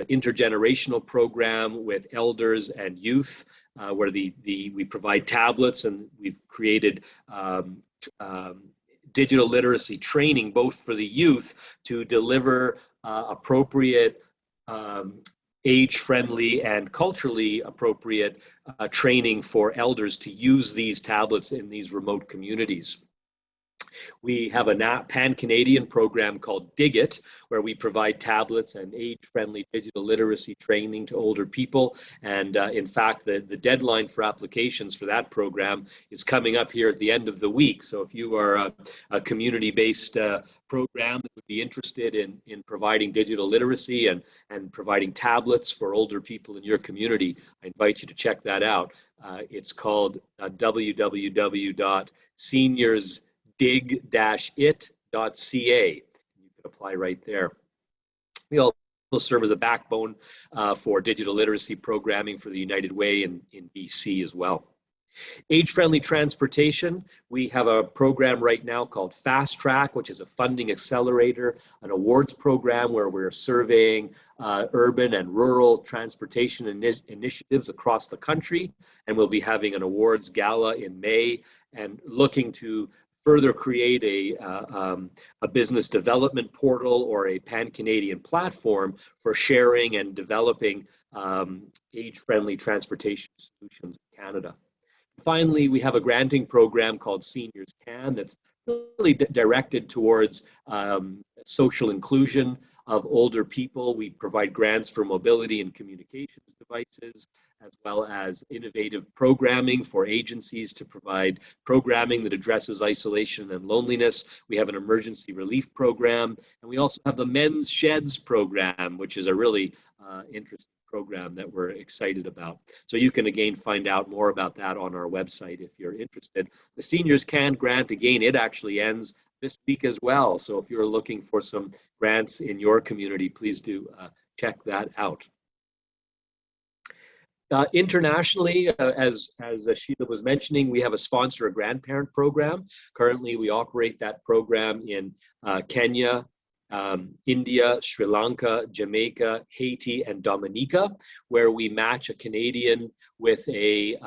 intergenerational program with elders and youth, where we provide tablets, and we've created digital literacy training both for the youth to deliver appropriate, age-friendly and culturally appropriate training for elders to use these tablets in these remote communities. We have a pan-Canadian program called DIGIT, where we provide tablets and age-friendly digital literacy training to older people. And in fact, the deadline for applications for that program is coming up here at the end of the week. So if you are a community-based program that would be interested in providing digital literacy and providing tablets for older people in your community, I invite you to check that out. It's called www.seniorsdig-it.ca. You can apply right there. We also serve as a backbone for digital literacy programming for the United Way in BC as well. Age-friendly transportation, we have a program right now called Fast Track, which is a funding accelerator, an awards program where we're surveying urban and rural transportation initiatives across the country. And we'll be having an awards gala in May and looking to further create a business development portal or a pan-Canadian platform for sharing and developing age-friendly transportation solutions in Canada. Finally, we have a granting program called Seniors Can that's really directed towards social inclusion of older people. We provide grants for mobility and communications devices, as well as innovative programming for agencies to provide programming that addresses isolation and loneliness. We have an emergency relief program, and we also have the Men's Sheds program, which is a really interesting program that we're excited about. So you can again find out more about that on our website if you're interested. The Seniors Can grant, again, it actually ends this week as well. So if you're looking for some grants in your community, please do check that out. Internationally, as Sheila was mentioning, we have a sponsor a grandparent program. Currently, we operate that program in Kenya, India, Sri Lanka, Jamaica, Haiti, and Dominica, where we match a Canadian with a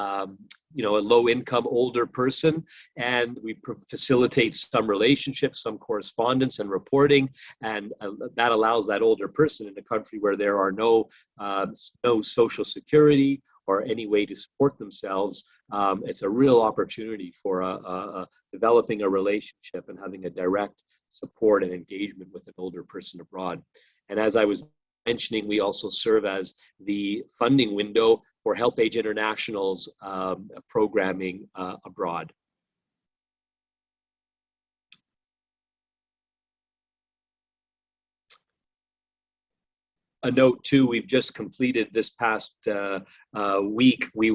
low-income older person, and we facilitate some relationships, some correspondence and reporting, and that allows that older person in a country where there are no social security or any way to support themselves. It's a real opportunity for developing a relationship and having a direct support and engagement with an older person abroad. And as I was mentioning, we also serve as the funding window for HelpAge International's programming abroad. A note too, we've just completed this past week, we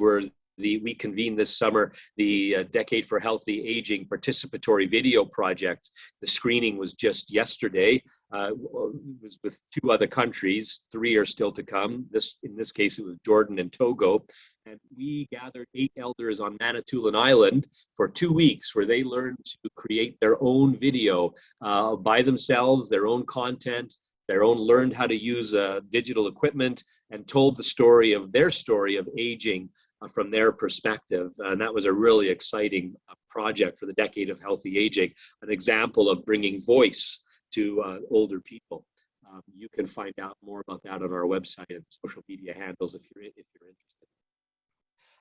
convened this summer the Decade for Healthy Aging participatory video project. The screening was just yesterday. It was with 2 other countries. 3 are still to come. In this case, it was Jordan and Togo. And we gathered 8 elders on Manitoulin Island for 2 weeks, where they learned to create their own video by themselves, their own content, learned how to use digital equipment, and told their story of aging from their perspective. And that was a really exciting project for the Decade of Healthy Aging, an example of bringing voice to older people. You can find out more about that on our website and social media handles if you're interested.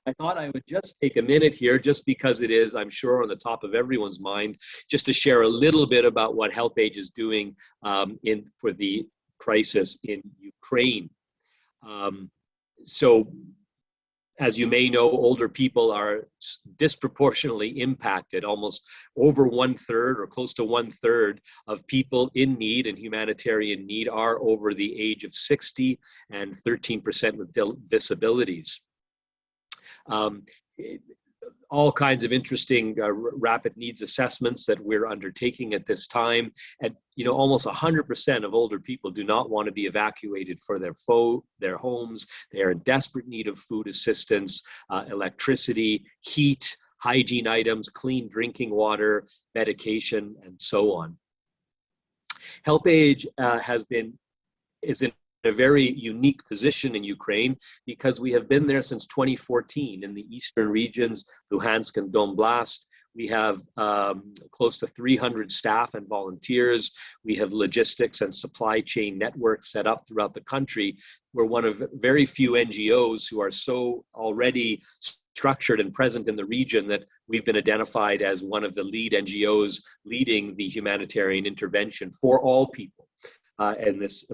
I thought I would just take a minute here, just because it is, I'm sure, on the top of everyone's mind, just to share a little bit about what HelpAge is doing for the crisis in Ukraine. So, as you may know, older people are disproportionately impacted. Almost over 1/3 or close to 1/3 of people in need and humanitarian need are over the age of 60, and 13% with disabilities. All kinds of interesting rapid needs assessments that we're undertaking at this time. And almost 100% of older people do not want to be evacuated for their homes. They are in desperate need of food assistance, electricity, heat, hygiene items, clean drinking water, medication, and so on. HelpAge is in a very unique position in Ukraine because we have been there since 2014 in the eastern regions, Luhansk and Donbass. We have close to 300 staff and volunteers. We have logistics and supply chain networks set up throughout the country. We're one of very few NGOs who are so already structured and present in the region that we've been identified as one of the lead NGOs leading the humanitarian intervention for all people in this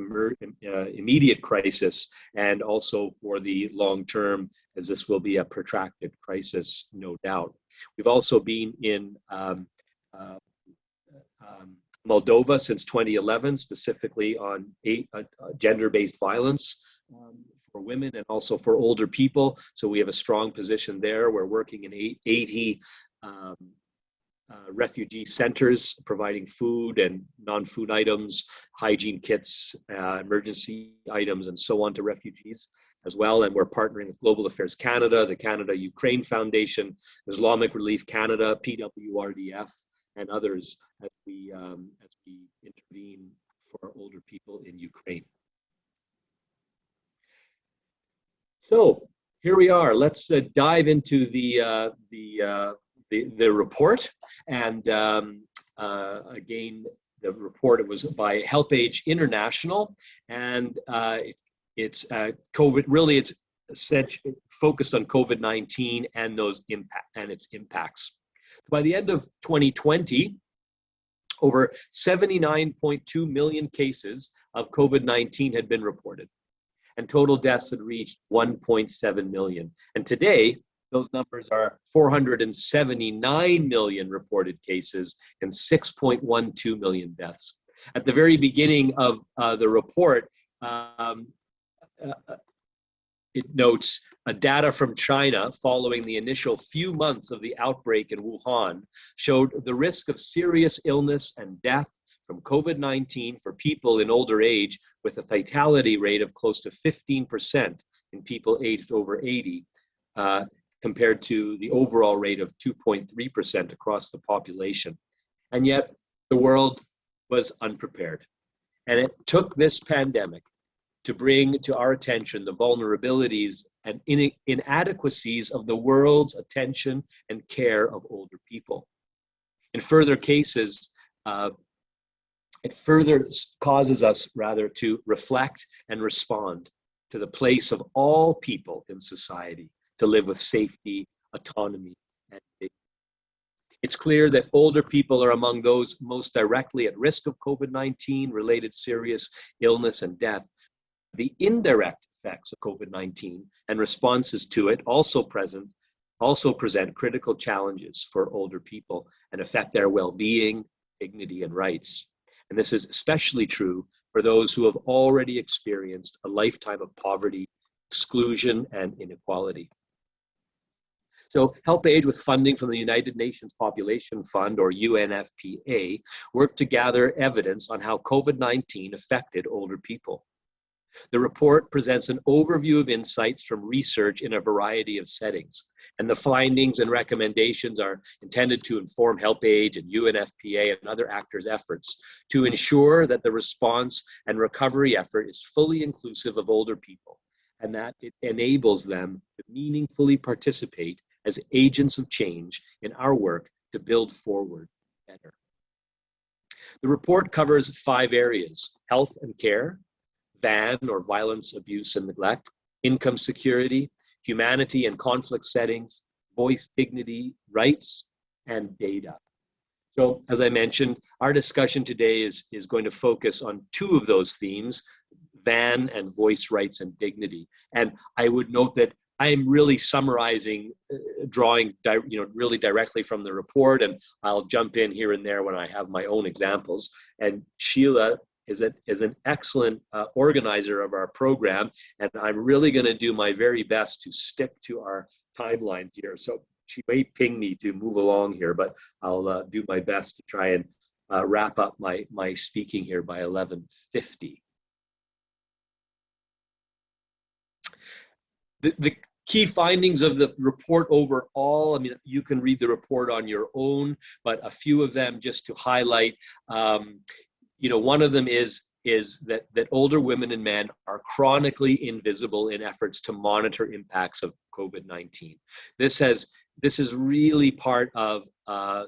immediate crisis, and also for the long term, as this will be a protracted crisis, no doubt. We've also been in Moldova since 2011, specifically on gender-based violence for women and also for older people. So we have a strong position there. We're working in 80 refugee centers, providing food and non-food items, hygiene kits, emergency items, and so on to refugees as well. And we're partnering with Global Affairs Canada, the Canada-Ukraine Foundation, Islamic Relief Canada, PWRDF, and others as we intervene for older people in Ukraine. So here we are. Let's dive into the report. And again, the report was by HelpAge International, and it's COVID. Really, it's focused on COVID-19 and its impacts. By the end of 2020, over 79.2 million cases of COVID-19 had been reported, and total deaths had reached 1.7 million. And today, those numbers are 479 million reported cases and 6.12 million deaths. At the very beginning of the report, it notes data from China following the initial few months of the outbreak in Wuhan showed the risk of serious illness and death from COVID-19 for people in older age, with a fatality rate of close to 15% in people aged over 80, compared to the overall rate of 2.3% across the population. And yet the world was unprepared. And it took this pandemic to bring to our attention the vulnerabilities and inadequacies of the world's attention and care of older people. In further cases, it further causes us rather to reflect and respond to the place of all people in society to live with safety, autonomy, and dignity. It's clear that older people are among those most directly at risk of COVID-19 related serious illness and death. The indirect effects of COVID-19 and responses to it also present critical challenges for older people and affect their well-being, dignity, and rights. And this is especially true for those who have already experienced a lifetime of poverty, exclusion, and inequality. So HelpAge, with funding from the United Nations Population Fund, or UNFPA, worked to gather evidence on how COVID-19 affected older people. The report presents an overview of insights from research in a variety of settings, and the findings and recommendations are intended to inform HelpAge and UNFPA and other actors' efforts to ensure that the response and recovery effort is fully inclusive of older people, and that it enables them to meaningfully participate as agents of change in our work to build forward better. The report covers 5 areas: health and care, VAN, or violence, abuse, and neglect, income security, humanity and conflict settings, voice, dignity, rights, and data. So, as I mentioned, our discussion today is going to focus on 2 of those themes, VAN and voice, rights, and dignity. And I would note that I am really summarizing, drawing really directly from the report, and I'll jump in here and there when I have my own examples. And Sheila is an excellent organizer of our program, and I'm really going to do my very best to stick to our timelines here. So she may ping me to move along here, but I'll do my best to try and wrap up my speaking here by 11:50. The key findings of the report overall, I mean, you can read the report on your own, but a few of them just to highlight. One of them is is that older women and men are chronically invisible in efforts to monitor impacts of COVID-19. This is really part of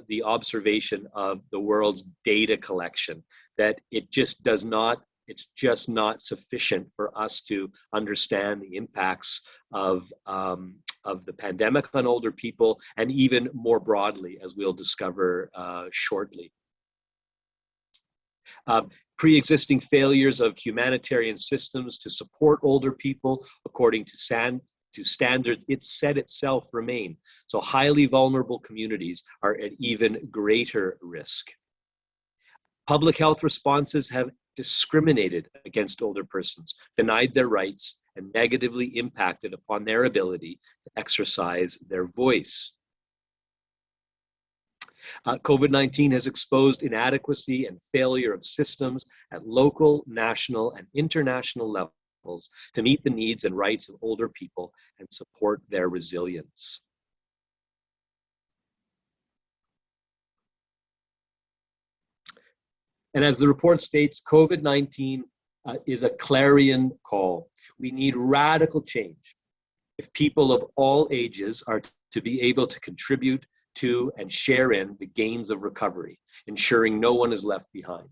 the observation of the world's data collection, that it's just not sufficient for us to understand the impacts of the pandemic on older people, and even more broadly, as we'll discover shortly. Pre-existing failures of humanitarian systems to support older people according to standards it set itself remain. So highly vulnerable communities are at even greater risk. Public health responses have discriminated against older persons, denied their rights, and negatively impacted upon their ability to exercise their voice. COVID-19 has exposed inadequacy and failure of systems at local, national, and international levels to meet the needs and rights of older people and support their resilience. And as the report states, COVID-19 is a clarion call. We need radical change if people of all ages are to be able to contribute to and share in the gains of recovery, ensuring no one is left behind.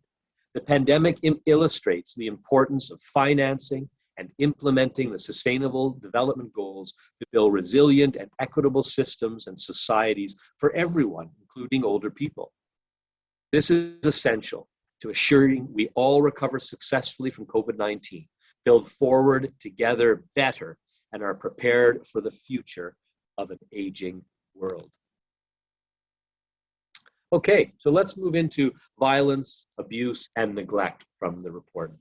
The pandemic illustrates the importance of financing and implementing the Sustainable Development Goals to build resilient and equitable systems and societies for everyone, including older people. This is essential to assuring we all recover successfully from COVID-19, build forward together better, and are prepared for the future of an aging world. Okay, so let's move into violence, abuse, and neglect from the report.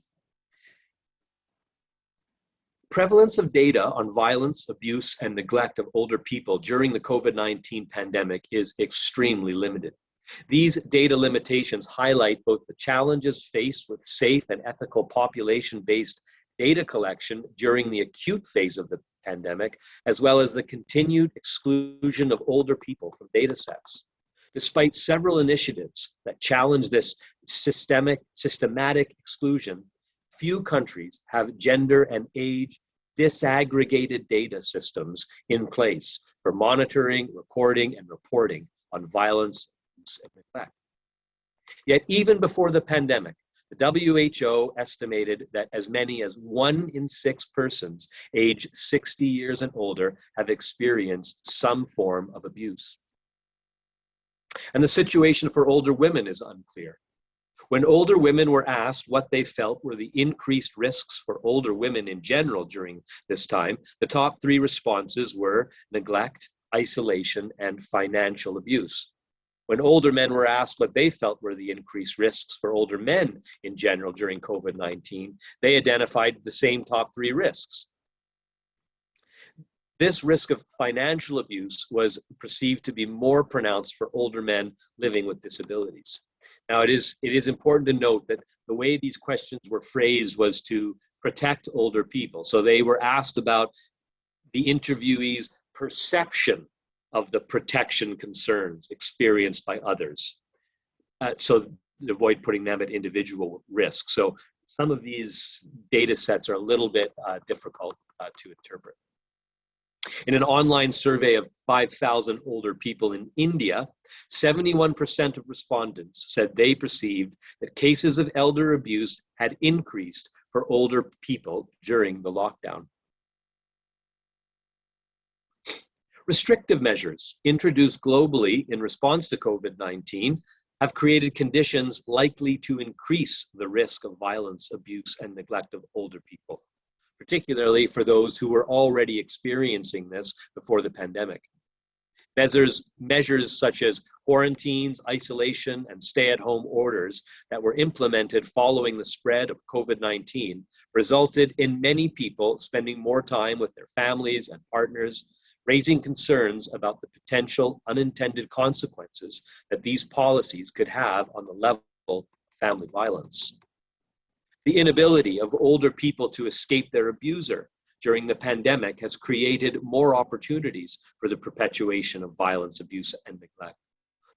Prevalence of data on violence, abuse, and neglect of older people during the COVID-19 pandemic is extremely limited. These data limitations highlight both the challenges faced with safe and ethical population-based data collection during the acute phase of the pandemic, as well as the continued exclusion of older people from data sets. Despite several initiatives that challenge this systematic exclusion, few countries have gender and age disaggregated data systems in place for monitoring, recording, and reporting on violence, abuse, and neglect. Yet even before the pandemic, the WHO estimated that as many as 1 in 6 persons aged 60 years and older have experienced some form of abuse. And the situation for older women is unclear. When older women were asked what they felt were the increased risks for older women in general during this time, the top 3 responses were neglect, isolation, and financial abuse. When older men were asked what they felt were the increased risks for older men in general during COVID-19, they identified the same top 3 risks. This risk of financial abuse was perceived to be more pronounced for older men living with disabilities. Now, it is important to note that the way these questions were phrased was to protect older people. So they were asked about the interviewees' perception of the protection concerns experienced by others, so to avoid putting them at individual risk. So some of these data sets are a little bit difficult to interpret. In an online survey of 5,000 older people in India, 71% of respondents said they perceived that cases of elder abuse had increased for older people during the lockdown. Restrictive measures introduced globally in response to COVID-19 have created conditions likely to increase the risk of violence, abuse, and neglect of older people, particularly for those who were already experiencing this before the pandemic. Measures such as quarantines, isolation, and stay-at-home orders that were implemented following the spread of COVID-19 resulted in many people spending more time with their families and partners, raising concerns about the potential unintended consequences that these policies could have on the level of family violence. The inability of older people to escape their abuser during the pandemic has created more opportunities for the perpetuation of violence, abuse, and neglect.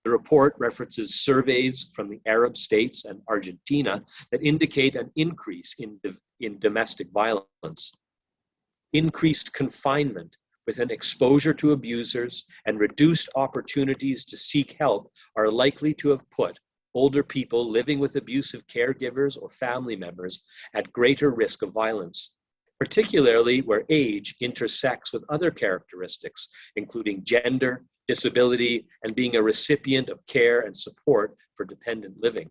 The report references surveys from the Arab states and Argentina that indicate an increase in domestic violence. Increased confinement with an exposure to abusers and reduced opportunities to seek help are likely to have put older people living with abusive caregivers or family members at greater risk of violence, particularly where age intersects with other characteristics, including gender, disability, and being a recipient of care and support for dependent living.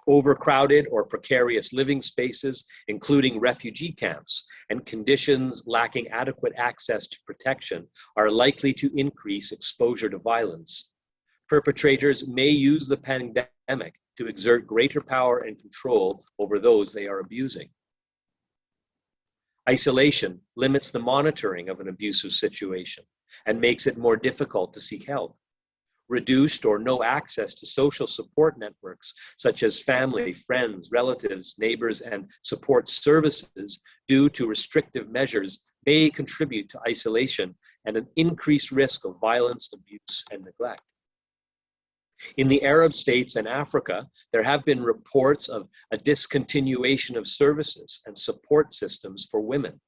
Overcrowded or precarious living spaces, including refugee camps, and conditions lacking adequate access to protection are likely to increase exposure to violence. Perpetrators may use the pandemic to exert greater power and control over those they are abusing. Isolation limits the monitoring of an abusive situation and makes it more difficult to seek help. Reduced or no access to social support networks such as family, friends, relatives, neighbors, and support services due to restrictive measures may contribute to isolation and an increased risk of violence, abuse, and neglect. In the Arab states and Africa, there have been reports of a discontinuation of services and support systems for women.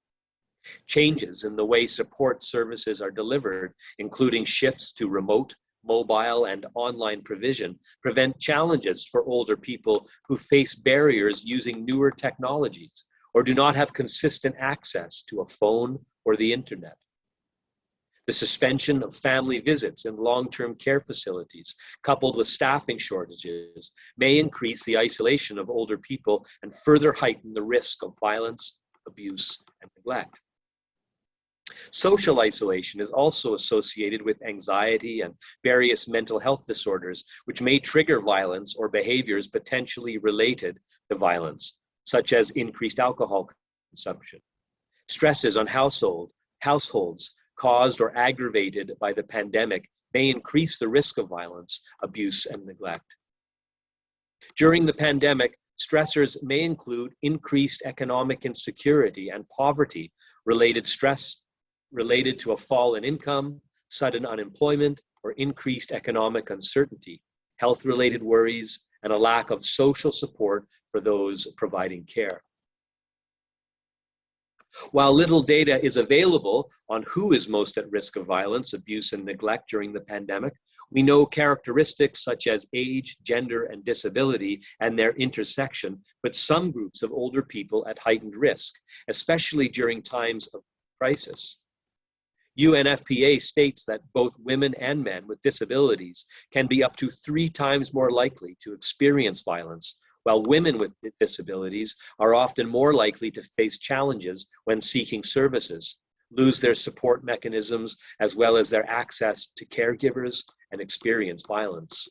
Changes in the way support services are delivered, including shifts to remote, mobile, and online provision, prevent challenges for older people who face barriers using newer technologies or do not have consistent access to a phone or the internet. The suspension of family visits in long-term care facilities, coupled with staffing shortages, may increase the isolation of older people and further heighten the risk of violence, abuse, and neglect. Social isolation is also associated with anxiety and various mental health disorders, which may trigger violence or behaviors potentially related to violence, such as increased alcohol consumption. Stresses on households caused or aggravated by the pandemic may increase the risk of violence, abuse, and neglect. During the pandemic, stressors may include increased economic insecurity and poverty-related stress related to a fall in income, sudden unemployment, or increased economic uncertainty, health-related worries, and a lack of social support for those providing care. While little data is available on who is most at risk of violence, abuse, and neglect during the pandemic, we know characteristics such as age, gender, and disability and their intersection put some groups of older people at heightened risk, especially during times of crisis. UNFPA states that both women and men with disabilities can be up to 3 times more likely to experience violence, while women with disabilities are often more likely to face challenges when seeking services, lose their support mechanisms, as well as their access to caregivers, and experience violence.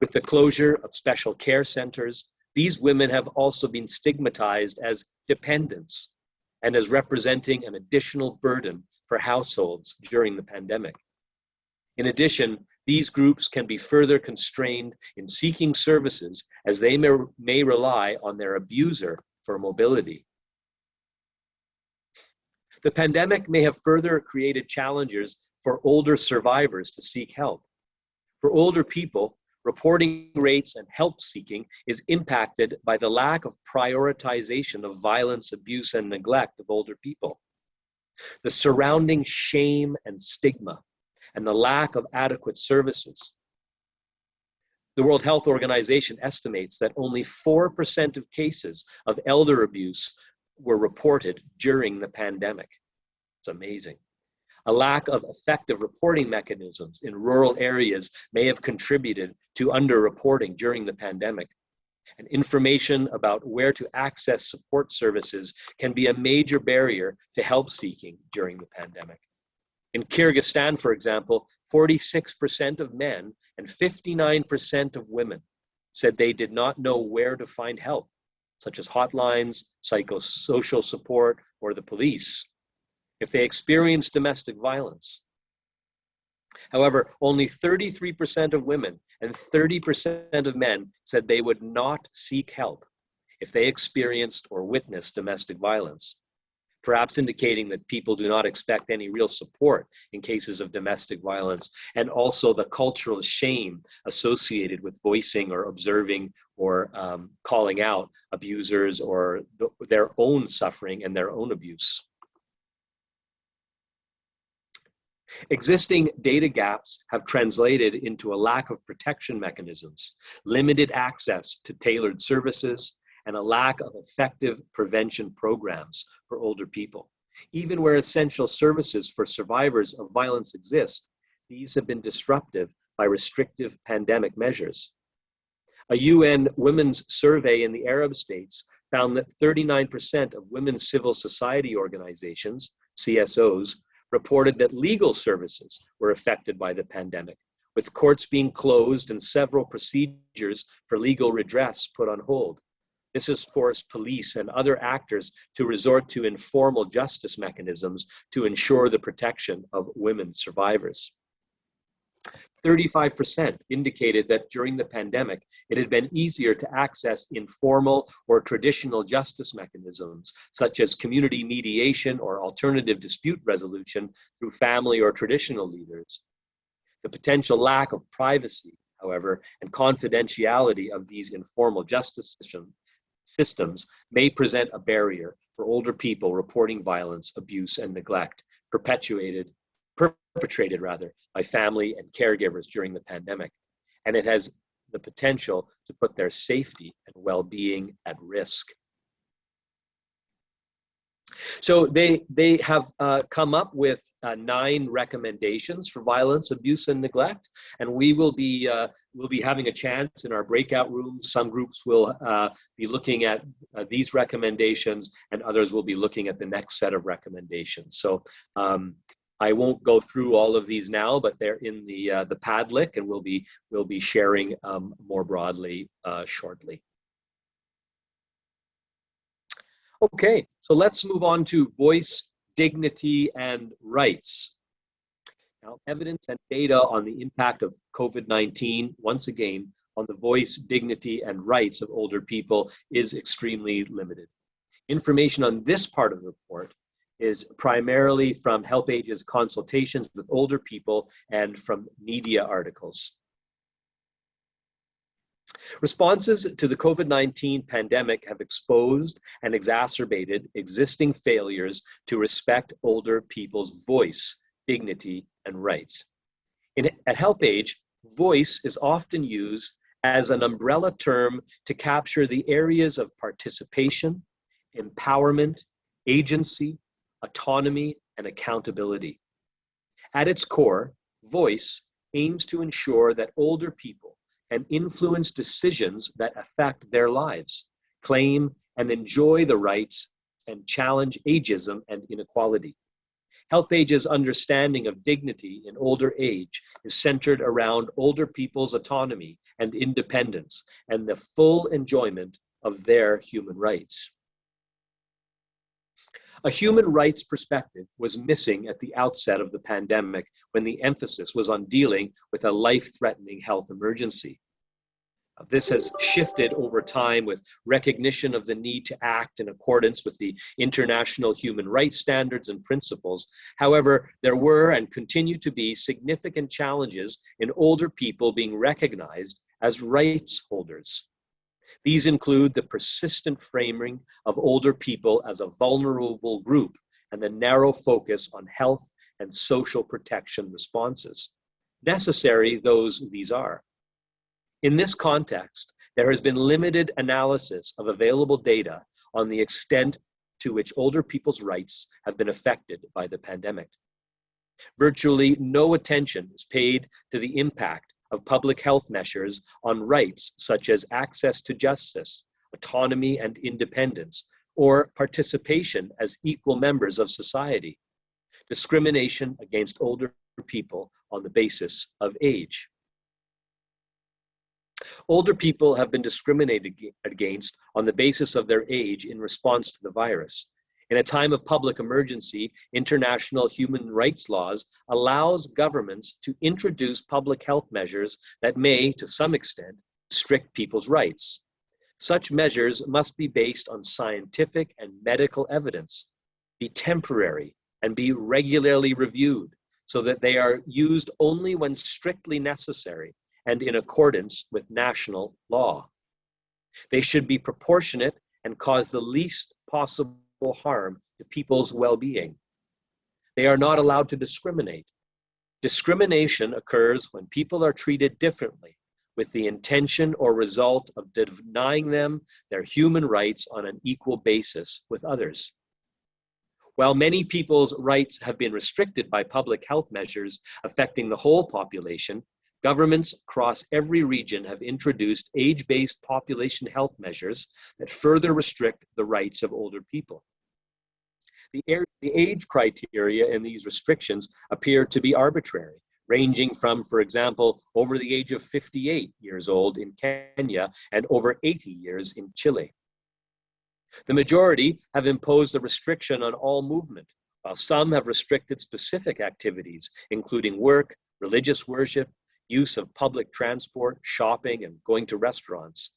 With the closure of special care centers, these women have also been stigmatized as dependents and as representing an additional burden for households during the pandemic. In addition, these groups can be further constrained in seeking services as they may rely on their abuser for mobility. The pandemic may have further created challenges for older survivors to seek help. For older people, reporting rates and help seeking is impacted by the lack of prioritization of violence, abuse, and neglect of older people. The surrounding shame and stigma, and the lack of adequate services. The World Health Organization estimates that only 4% of cases of elder abuse were reported during the pandemic. It's amazing. A lack of effective reporting mechanisms in rural areas may have contributed to underreporting during the pandemic. And information about where to access support services can be a major barrier to help seeking during the pandemic. In Kyrgyzstan, for example, 46% of men and 59% of women said they did not know where to find help, such as hotlines, psychosocial support, or the police, if they experienced domestic violence. However, only 33% of women and 30% of men said they would not seek help if they experienced or witnessed domestic violence. perhaps indicating that people do not expect any real support in cases of domestic violence, and also the cultural shame associated with voicing or observing or calling out abusers or their own suffering and their own abuse. Existing data gaps have translated into a lack of protection mechanisms, limited access to tailored services, and a lack of effective prevention programs for older people. Even where essential services for survivors of violence exist, these have been disrupted by restrictive pandemic measures. A UN women's survey in the Arab states found that 39% of women's civil society organizations, CSOs, reported that legal services were affected by the pandemic, with courts being closed and several procedures for legal redress put on hold. This has forced police and other actors to resort to informal justice mechanisms to ensure the protection of women survivors. 35% indicated that during the pandemic, it had been easier to access informal or traditional justice mechanisms, such as community mediation or alternative dispute resolution through family or traditional leaders. The potential lack of privacy, however, and confidentiality of these informal justice systems may present a barrier for older people reporting violence, abuse, and neglect perpetrated by family and caregivers during the pandemic. And it has the potential to put their safety and well-being at risk. So they have come up with 9 recommendations for violence, abuse, and neglect, and we'll be having a chance in our breakout rooms. Some groups will be looking at these recommendations, and others will be looking at the next set of recommendations. So I won't go through all of these now, but they're in the Padlet, and we'll be sharing more broadly shortly. Okay, so let's move on to voice, dignity, and rights. Now, evidence and data on the impact of COVID-19, once again, on the voice, dignity, and rights of older people is extremely limited. Information on this part of the report is primarily from HelpAge's consultations with older people and from media articles. Responses to the COVID-19 pandemic have exposed and exacerbated existing failures to respect older people's voice, dignity, and rights. At HelpAge, voice is often used as an umbrella term to capture the areas of participation, empowerment, agency, autonomy, and accountability. At its core, voice aims to ensure that older people can influence decisions that affect their lives, claim and enjoy the rights, and challenge ageism and inequality. HelpAge's understanding of dignity in older age is centered around older people's autonomy and independence and the full enjoyment of their human rights. A human rights perspective was missing at the outset of the pandemic when the emphasis was on dealing with a life-threatening health emergency. This has shifted over time with recognition of the need to act in accordance with the international human rights standards and principles. However, there were and continue to be significant challenges in older people being recognized as rights holders. These include the persistent framing of older people as a vulnerable group and the narrow focus on health and social protection responses. Necessary though these are. In this context, there has been limited analysis of available data on the extent to which older people's rights have been affected by the pandemic. Virtually no attention is paid to the impact of public health measures on rights such as access to justice, autonomy and independence, or participation as equal members of society. Discrimination against older people on the basis of age. Older people have been discriminated against on the basis of their age in response to the virus. In a time of public emergency, international human rights laws allows governments to introduce public health measures that may, to some extent, restrict people's rights. Such measures must be based on scientific and medical evidence. be temporary, and be regularly reviewed so that they are used only when strictly necessary and in accordance with national law. They should be proportionate and cause the least possible harm to people's well-being. They are not allowed to discriminate. Discrimination occurs when people are treated differently with the intention or result of denying them their human rights on an equal basis with others. While many people's rights have been restricted by public health measures affecting the whole population, governments across every region have introduced age-based population health measures that further restrict the rights of older people. The age criteria in these restrictions appear to be arbitrary, ranging from, for example, over the age of 58 years old in Kenya and over 80 years in Chile. The majority have imposed a restriction on all movement, while some have restricted specific activities, including work, religious worship, use of public transport, shopping, and going to restaurants.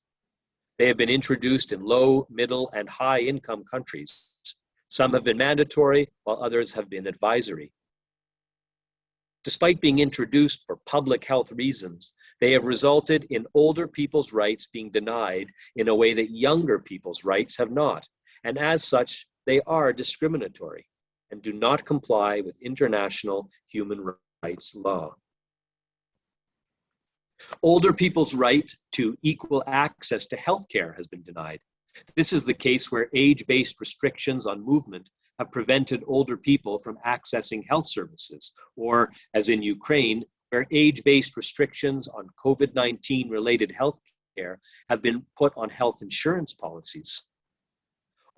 They have been introduced in low, middle, and high-income countries. Some have been mandatory, while others have been advisory. Despite being introduced for public health reasons, they have resulted in older people's rights being denied in a way that younger people's rights have not, and as such, they are discriminatory and do not comply with international human rights law. Older people's right to equal access to healthcare has been denied. This is the case where age-based restrictions on movement have prevented older people from accessing health services, or as in Ukraine, where age-based restrictions on COVID-19 related health care have been put on health insurance policies.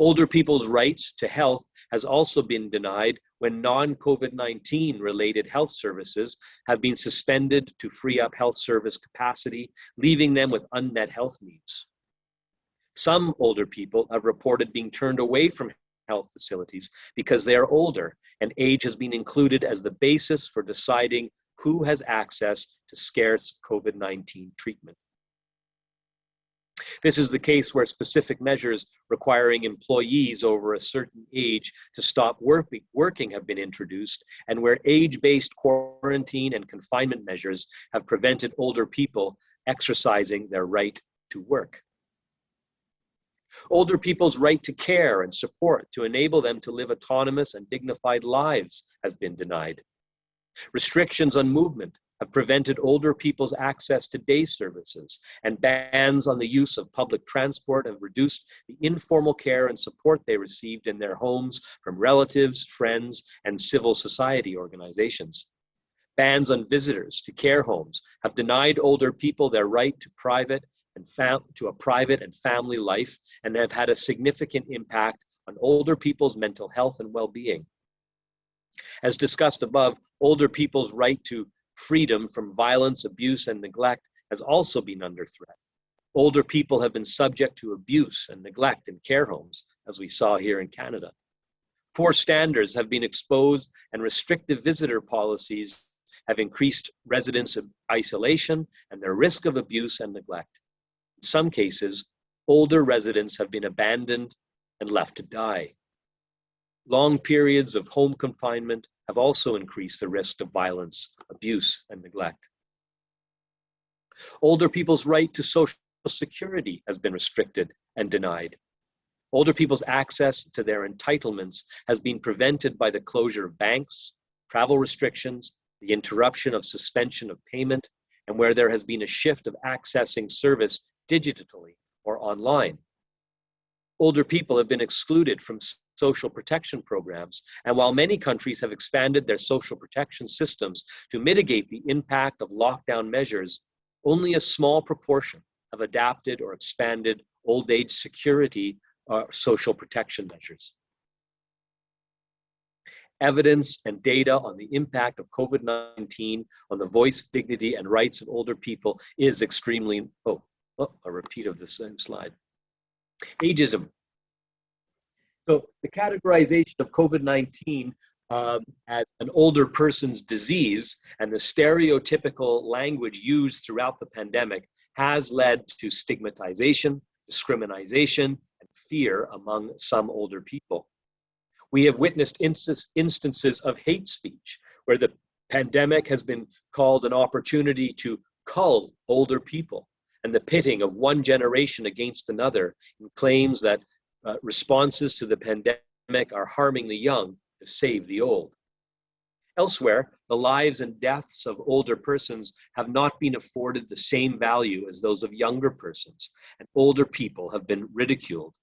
Older people's rights to health has also been denied when non-COVID-19 related health services have been suspended to free up health service capacity, leaving them with unmet health needs. Some older people have reported being turned away from health facilities because they are older, and age has been included as the basis for deciding who has access to scarce COVID-19 treatment. This is the case where specific measures requiring employees over a certain age to stop working have been introduced, and where age-based quarantine and confinement measures have prevented older people exercising their right to work. Older people's right to care and support to enable them to live autonomous and dignified lives has been denied. Restrictions on movement have prevented older people's access to day services, and bans on the use of public transport have reduced the informal care and support they received in their homes from relatives, friends, and civil society organizations. Bans on visitors to care homes have denied older people their right to a private and family life, and have had a significant impact on older people's mental health and well-being. As discussed above, older people's right to freedom from violence, abuse, and neglect has also been under threat. Older people have been subject to abuse and neglect in care homes, as we saw here in Canada. Poor standards have been exposed, and restrictive visitor policies have increased residents' isolation and their risk of abuse and neglect. In some cases, older residents have been abandoned and left to die. Long periods of home confinement have also increased the risk of violence, abuse, and neglect. Older people's right to social security has been restricted and denied. Older people's access to their entitlements has been prevented by the closure of banks, travel restrictions, the interruption of suspension of payment, and where there has been a shift of accessing service digitally or online. Older people have been excluded from social protection programs, and while many countries have expanded their social protection systems to mitigate the impact of lockdown measures, only a small proportion have adapted or expanded old age security or social protection measures. Evidence and data on the impact of COVID-19 on the voice, dignity, and rights of older people is extremely, a repeat of the same slide. Ageism. So the categorization of COVID-19 as an older person's disease and the stereotypical language used throughout the pandemic has led to stigmatization, discrimination, and fear among some older people. We have witnessed instances of hate speech where the pandemic has been called an opportunity to cull older people, and the pitting of one generation against another in claims that responses to the pandemic are harming the young to save the old. Elsewhere, the lives and deaths of older persons have not been afforded the same value as those of younger persons, and older people have been ridiculed.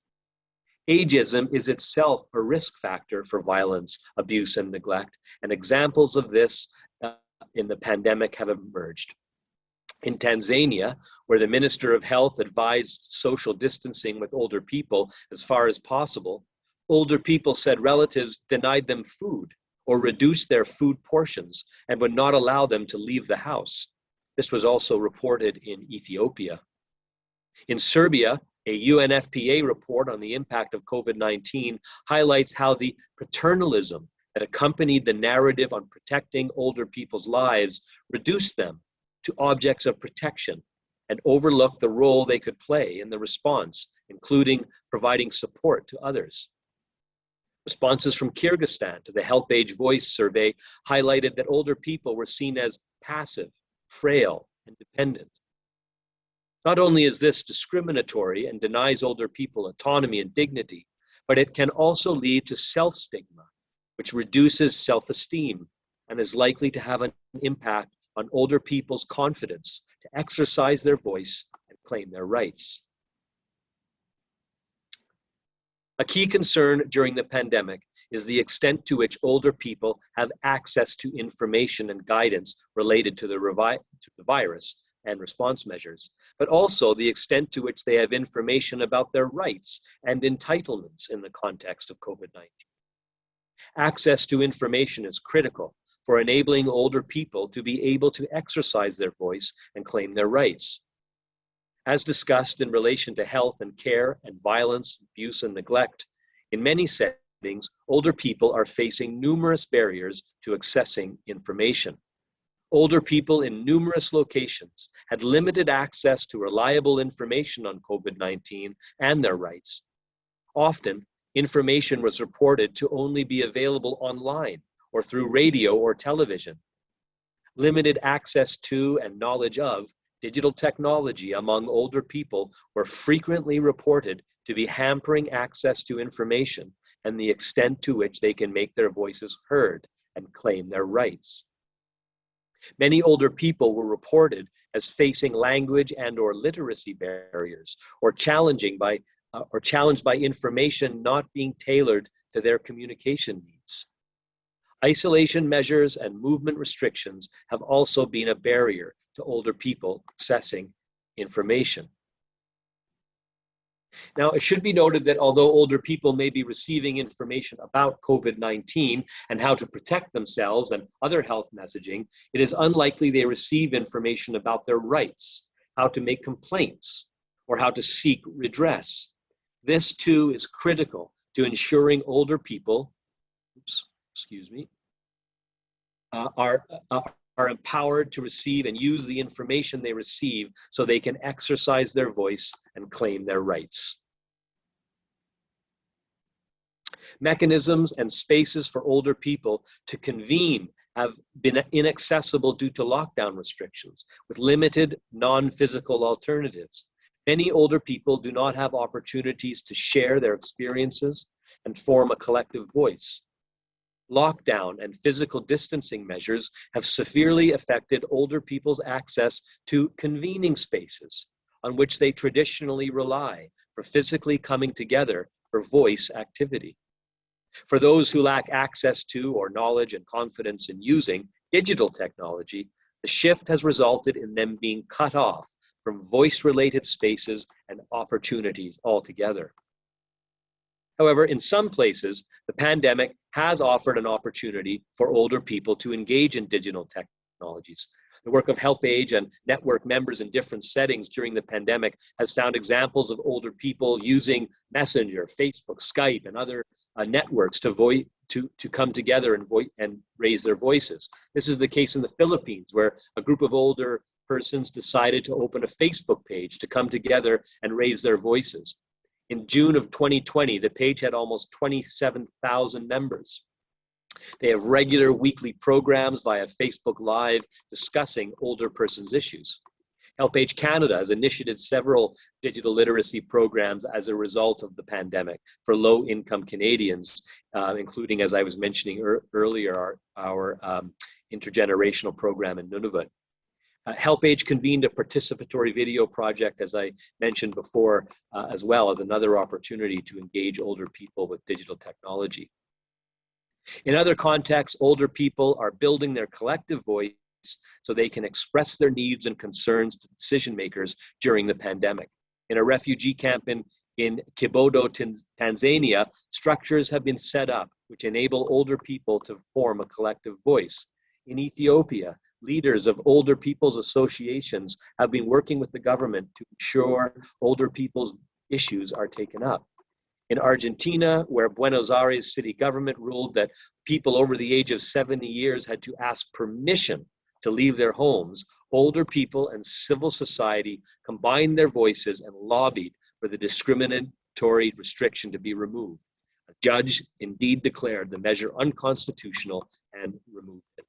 Ageism is itself a risk factor for violence, abuse, and neglect, and examples of this in the pandemic have emerged. In Tanzania, where the Minister of Health advised social distancing with older people as far as possible, older people said relatives denied them food or reduced their food portions and would not allow them to leave the house. This was also reported in Ethiopia. In Serbia, a UNFPA report on the impact of COVID-19 highlights how the paternalism that accompanied the narrative on protecting older people's lives reduced them to objects of protection and overlooked the role they could play in the response, including providing support to others. Responses from Kyrgyzstan to the HelpAge Voice survey highlighted that older people were seen as passive, frail, and dependent. Not only is this discriminatory and denies older people autonomy and dignity, but it can also lead to self-stigma, which reduces self-esteem and is likely to have an impact on older people's confidence to exercise their voice and claim their rights. A key concern during the pandemic is the extent to which older people have access to information and guidance related to the virus and response measures, but also the extent to which they have information about their rights and entitlements in the context of COVID-19. Access to information is critical for enabling older people to be able to exercise their voice and claim their rights. As discussed in relation to health and care and violence, abuse, and neglect, in many settings, older people are facing numerous barriers to accessing information. Older people in numerous locations had limited access to reliable information on COVID-19 and their rights. Often, information was reported to only be available online or through radio or television. Limited access to and knowledge of digital technology among older people were frequently reported to be hampering access to information and the extent to which they can make their voices heard and claim their rights. Many older people were reported as facing language and or literacy barriers or challenged by information not being tailored to their communication needs. Isolation measures and movement restrictions have also been a barrier to older people accessing information. Now, it should be noted that although older people may be receiving information about COVID-19 and how to protect themselves and other health messaging, it is unlikely they receive information about their rights, how to make complaints, or how to seek redress. This too is critical to ensuring older people, are empowered to receive and use the information they receive so they can exercise their voice and claim their rights. Mechanisms and spaces for older people to convene have been inaccessible due to lockdown restrictions, with limited non-physical alternatives. Many older people do not have opportunities to share their experiences and form a collective voice. Lockdown and physical distancing measures have severely affected older people's access to convening spaces on which they traditionally rely for physically coming together for voice activity. For those who lack access to or knowledge and confidence in using digital technology, the shift has resulted in them being cut off from voice-related spaces and opportunities altogether. However, in some places, the pandemic has offered an opportunity for older people to engage in digital technologies. The work of HelpAge and network members in different settings during the pandemic has found examples of older people using Messenger, Facebook, Skype, and other networks to come together and raise their voices. This is the case in the Philippines, where a group of older persons decided to open a Facebook page to come together and raise their voices. In June of 2020, the page had almost 27,000 members. They have regular weekly programs via Facebook Live discussing older persons' issues. HelpAge Canada has initiated several digital literacy programs as a result of the pandemic for low-income Canadians, including, as I was mentioning earlier, our intergenerational program in Nunavut. HelpAge convened a participatory video project, as I mentioned before, as well as another opportunity to engage older people with digital technology. In other contexts, older people are building their collective voice so they can express their needs and concerns to decision makers during the pandemic. In a refugee camp in Kibodo, Tanzania, structures have been set up which enable older people to form a collective voice. In Ethiopia, leaders of older people's associations have been working with the government to ensure older people's issues are taken up. In Argentina, where Buenos Aires city government ruled that people over the age of 70 years had to ask permission to leave their homes, older people and civil society combined their voices and lobbied for the discriminatory restriction to be removed. A judge indeed declared the measure unconstitutional and removed it.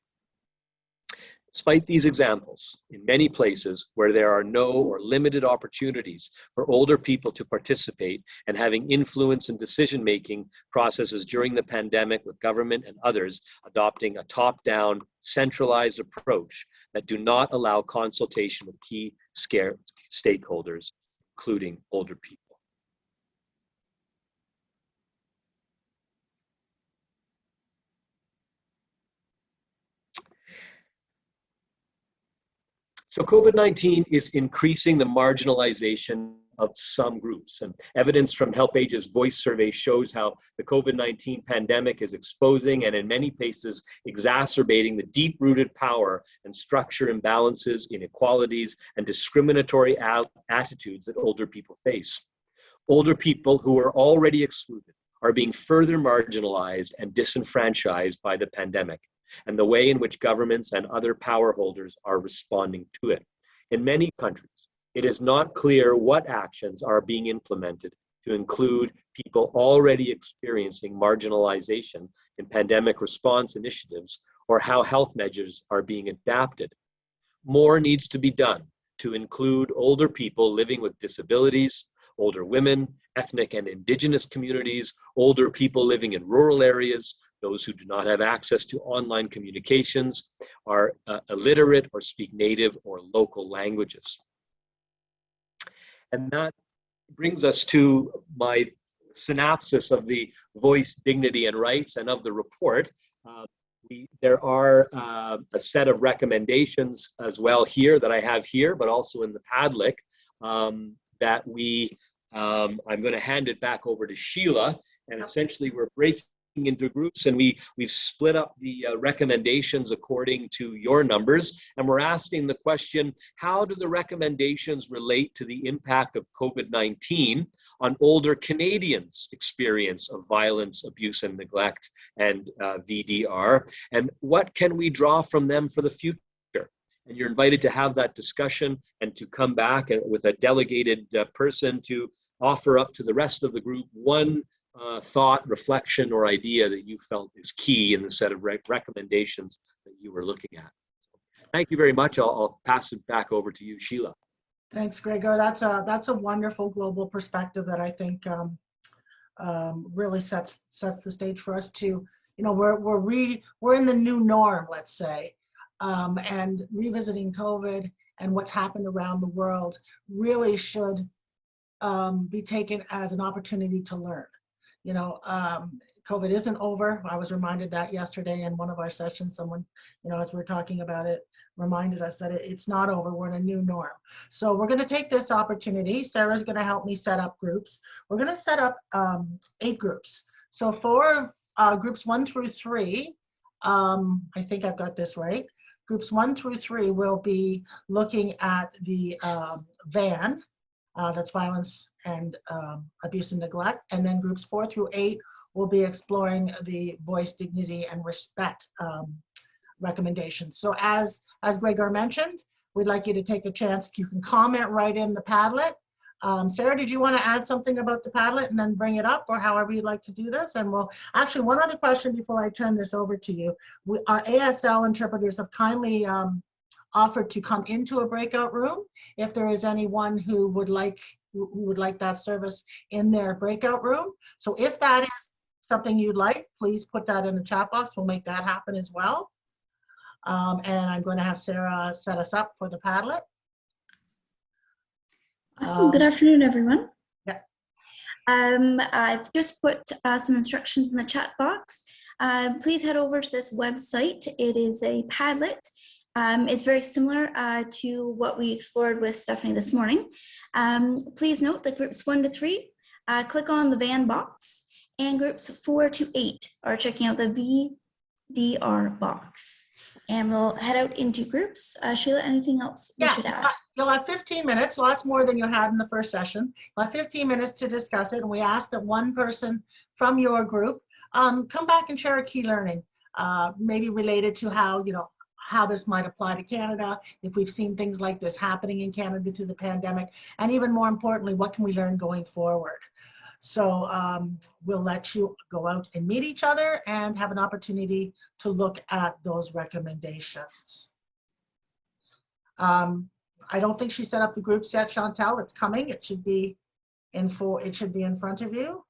Despite these examples, in many places where there are no or limited opportunities for older people to participate and having influence in decision-making processes during the pandemic, with government and others adopting a top-down, centralized approach that do not allow consultation with key stakeholders, including older people. So COVID-19 is increasing the marginalization of some groups, and evidence from HelpAge's voice survey shows how the COVID-19 pandemic is exposing and in many cases exacerbating the deep-rooted power and structure imbalances, inequalities, and discriminatory attitudes that older people face. Older people who are already excluded are being further marginalized and disenfranchised by the pandemic, and the way in which governments and other power holders are responding to it. In many countries, it is not clear what actions are being implemented to include people already experiencing marginalization in pandemic response initiatives, or how health measures are being adapted. More needs to be done to include older people living with disabilities, older women, ethnic and indigenous communities, older people living in rural areas, those who do not have access to online communications, are illiterate or speak native or local languages. And that brings us to my synopsis of the voice, dignity, and rights, and of the report. There are a set of recommendations as well here that I have here, but also in the Padlet that I'm going to hand it back over to Sheila, and essentially we're breaking into groups, and we've split up the recommendations according to your numbers, and we're asking the question, how do the recommendations relate to the impact of COVID-19 on older Canadians' experience of violence, abuse, and neglect, and VDR, and what can we draw from them for the future? And you're invited to have that discussion and to come back with a delegated person to offer up to the rest of the group one thought, reflection, or idea that you felt is key in the set of recommendations that you were looking at. Thank you very much. I'll pass it back over to you, Sheila. Thanks, Gregor. That's a wonderful global perspective that I think really sets the stage for us to, we're in the new norm, let's say, and revisiting COVID and what's happened around the world really should be taken as an opportunity to learn. COVID isn't over. I was reminded that yesterday in one of our sessions. Someone, as we were talking about it, reminded us that it's not over. We're in a new norm. So we're going to take this opportunity. Sarah's going to help me set up groups. We're going to set up 8 groups. So for groups 1 through 3, I think I've got this right. Groups 1 through 3 will be looking at the VAN. That's violence and abuse and neglect. And then groups 4 through 8 will be exploring the voice, dignity, and respect recommendations. So as Gregor mentioned, we'd like you to take a chance. You can comment right in the Padlet. Sarah, did you want to add something about the Padlet and then bring it up, or however you'd like to do this? And we'll actually, one other question before I turn this over to you. Our ASL interpreters have kindly offered to come into a breakout room if there is anyone who would like that service in their breakout room. So if that is something you'd like, please put that in the chat box. We'll make that happen as well. And I'm going to have Sarah set us up for the Padlet. Awesome. Good afternoon, everyone. Yeah. I've just put some instructions in the chat box. Please head over to this website. It is a Padlet. It's very similar to what we explored with Stephanie this morning. Please note that groups 1 to 3, click on the van box, and groups 4 to 8 are checking out the VDR box. And we'll head out into groups. Sheila, anything else we should add? You'll have 15 minutes, lots more than you had in the first session. You'll have 15 minutes to discuss it, and we ask that one person from your group come back and share a key learning, maybe related to how this might apply to Canada, if we've seen things like this happening in Canada through the pandemic, and even more importantly, what can we learn going forward? So we'll let you go out and meet each other and have an opportunity to look at those recommendations. I don't think she set up the groups yet, Chantel. It's coming. It should be in front of you.